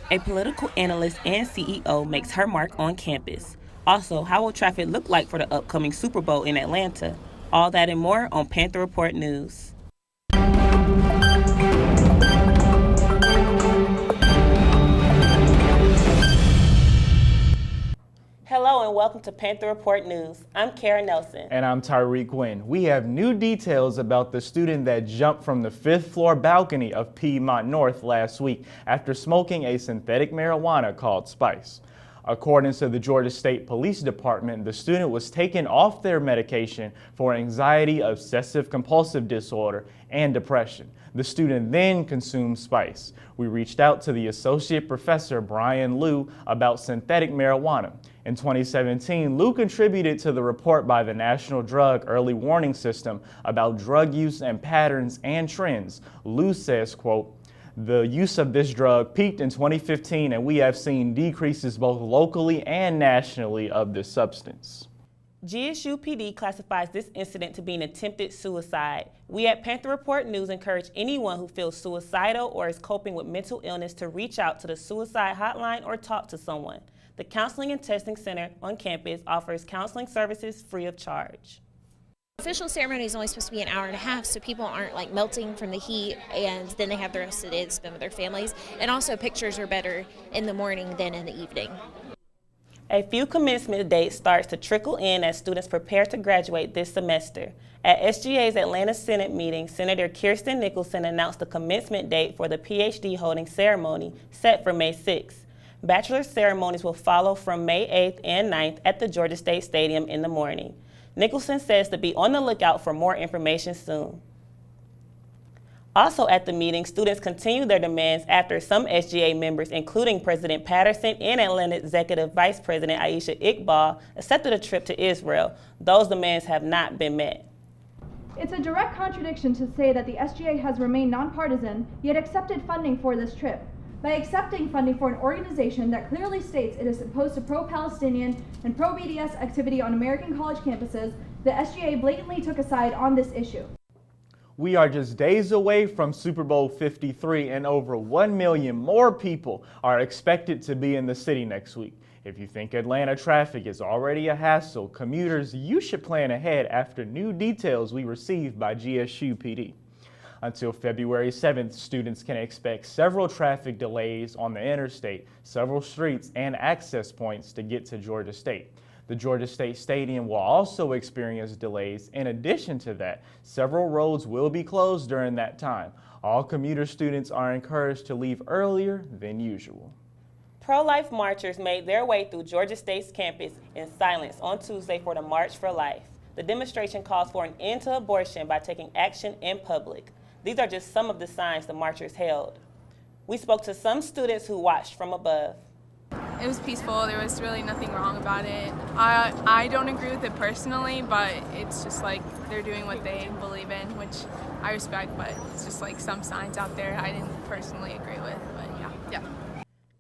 A political analyst and CEO makes her mark on campus. Also, how will traffic look like for the upcoming Super Bowl in Atlanta? All that and more on Panther Report News. Hello and welcome to Panther Report News. I'm Kara Nelson. And I'm Tyrik Wynn. We have new details about the student that jumped from the 5th floor balcony of Piedmont North last week after smoking a synthetic marijuana called Spice. According to the Georgia State Police Department, the student was taken off their medication for anxiety, obsessive compulsive disorder, and depression. The student then consumed Spice. We reached out to the Associate Professor Brian Liu about synthetic marijuana. In 2017, Liu contributed to the report by the National Drug Early Warning System about drug use and patterns and trends. Liu says, quote, "The use of this drug peaked in 2015 and we have seen decreases both locally and nationally of this substance." GSU PD classifies this incident to be an attempted suicide. We at Panther Report News encourage anyone who feels suicidal or is coping with mental illness to reach out to the suicide hotline or talk to someone. The Counseling and Testing Center on campus offers counseling services free of charge. Official ceremony is only supposed to be an hour and a half, so people aren't like melting from the heat, and then they have the rest of the day to spend with their families. And also pictures are better in the morning than in the evening. A few commencement dates starts to trickle in as students prepare to graduate this semester. At SGA's Atlanta Senate meeting, Senator Kirsten Nicholson announced the commencement date for the PhD holding ceremony set for May 6th. Bachelor ceremonies will follow from May 8th and 9th at the Georgia State Stadium in the morning. Nicholson says to be on the lookout for more information soon. Also at the meeting, students continue their demands after some SGA members, including President Patterson and Atlanta Executive Vice President Aisha Iqbal, accepted a trip to Israel. Those demands have not been met. It's a direct contradiction to say that the SGA has remained nonpartisan, yet accepted funding for this trip. By accepting funding for an organization that clearly states it is opposed to pro-Palestinian and pro-BDS activity on American college campuses, the SGA blatantly took a side on this issue. We are just days away from Super Bowl 53 and over 1 million more people are expected to be in the city next week. If you think Atlanta traffic is already a hassle, commuters, you should plan ahead after new details we received by GSU PD. Until February 7th, students can expect several traffic delays on the interstate, several streets, and access points to get to Georgia State. The Georgia State Stadium will also experience delays. In addition to that, several roads will be closed during that time. All commuter students are encouraged to leave earlier than usual. Pro-life marchers made their way through Georgia State's campus in silence on Tuesday for the March for Life. The demonstration calls for an end to abortion by taking action in public. These are just some of the signs the marchers held. We spoke to some students who watched from above. It was peaceful. There was really nothing wrong about it. I don't agree with it personally, but it's just like they're doing what they believe in, which I respect, but it's just like some signs out there I didn't personally agree with, but yeah.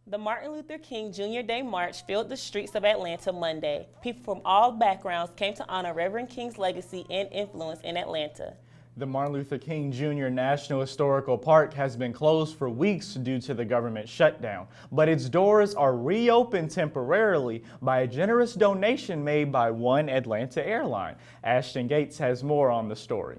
The Martin Luther King Jr. Day March filled the streets of Atlanta Monday. People from all backgrounds came to honor Reverend King's legacy and influence in Atlanta. The Martin Luther King Jr. National Historical Park has been closed for weeks due to the government shutdown, but its doors are reopened temporarily by a generous donation made by one Atlanta airline. Ashton Gates has more on the story.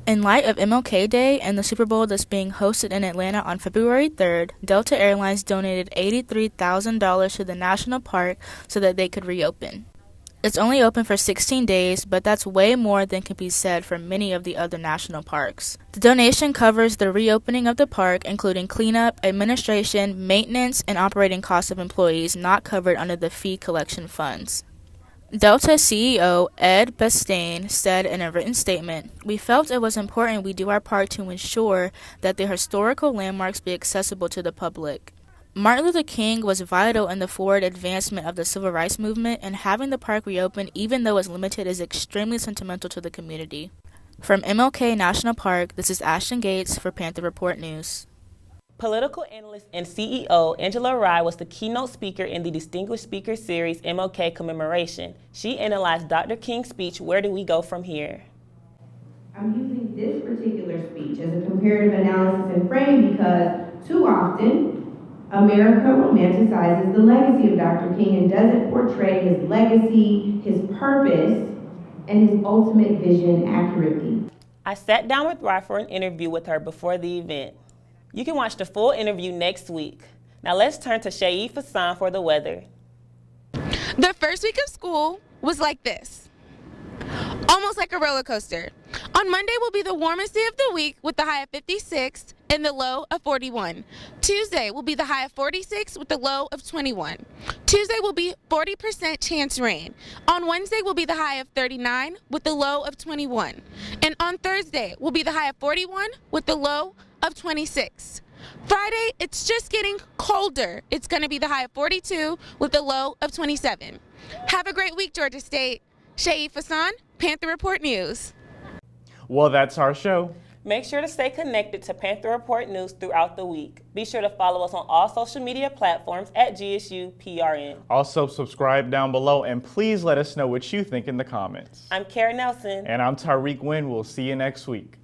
In light of MLK Day and the Super Bowl that's being hosted in Atlanta on February 3rd, Delta Airlines donated $83,000 to the national park so that they could reopen. It's only open for 16 days, but that's way more than can be said for many of the other national parks. The donation covers the reopening of the park, including cleanup, administration, maintenance, and operating costs of employees not covered under the fee collection funds. Delta CEO Ed Bastain said in a written statement, "We felt it was important we do our part to ensure that the historical landmarks be accessible to the public. Martin Luther King was vital in the forward advancement of the civil rights movement, and having the park reopen, even though it's limited, is extremely sentimental to the community." From MLK National Park, this is Ashton Gates for Panther Report News. Political analyst and CEO Angela Rye was the keynote speaker in the Distinguished Speaker Series MLK commemoration. She analyzed Dr. King's speech, "Where Do We Go From Here?" I'm using this particular speech as a comparative analysis and frame because too often America romanticizes the legacy of Dr. King and doesn't portray his legacy, his purpose, and his ultimate vision accurately. I sat down with Rye for an interview with her before the event. You can watch the full interview next week. Now let's turn to Seyi Fasan for the weather. The first week of school was like this, almost like a roller coaster. On Monday will be the warmest day of the week with the high of 56 and the low of 41. Tuesday will be the high of 46 with the low of 21. Tuesday will be 40% chance rain. On Wednesday will be the high of 39 with the low of 21. And on Thursday will be the high of 41 with the low of 26. Friday, it's just getting colder. It's going to be the high of 42 with the low of 27. Have a great week, Georgia State. Seyi Fasan, Panther Report News. Well, that's our show. Make sure to stay connected to Panther Report News throughout the week. Be sure to follow us on all social media platforms at GSU PRN. Also, subscribe down below and please let us know what you think in the comments. I'm Karen Nelson. And I'm Tyrik Wynn. We'll see you next week.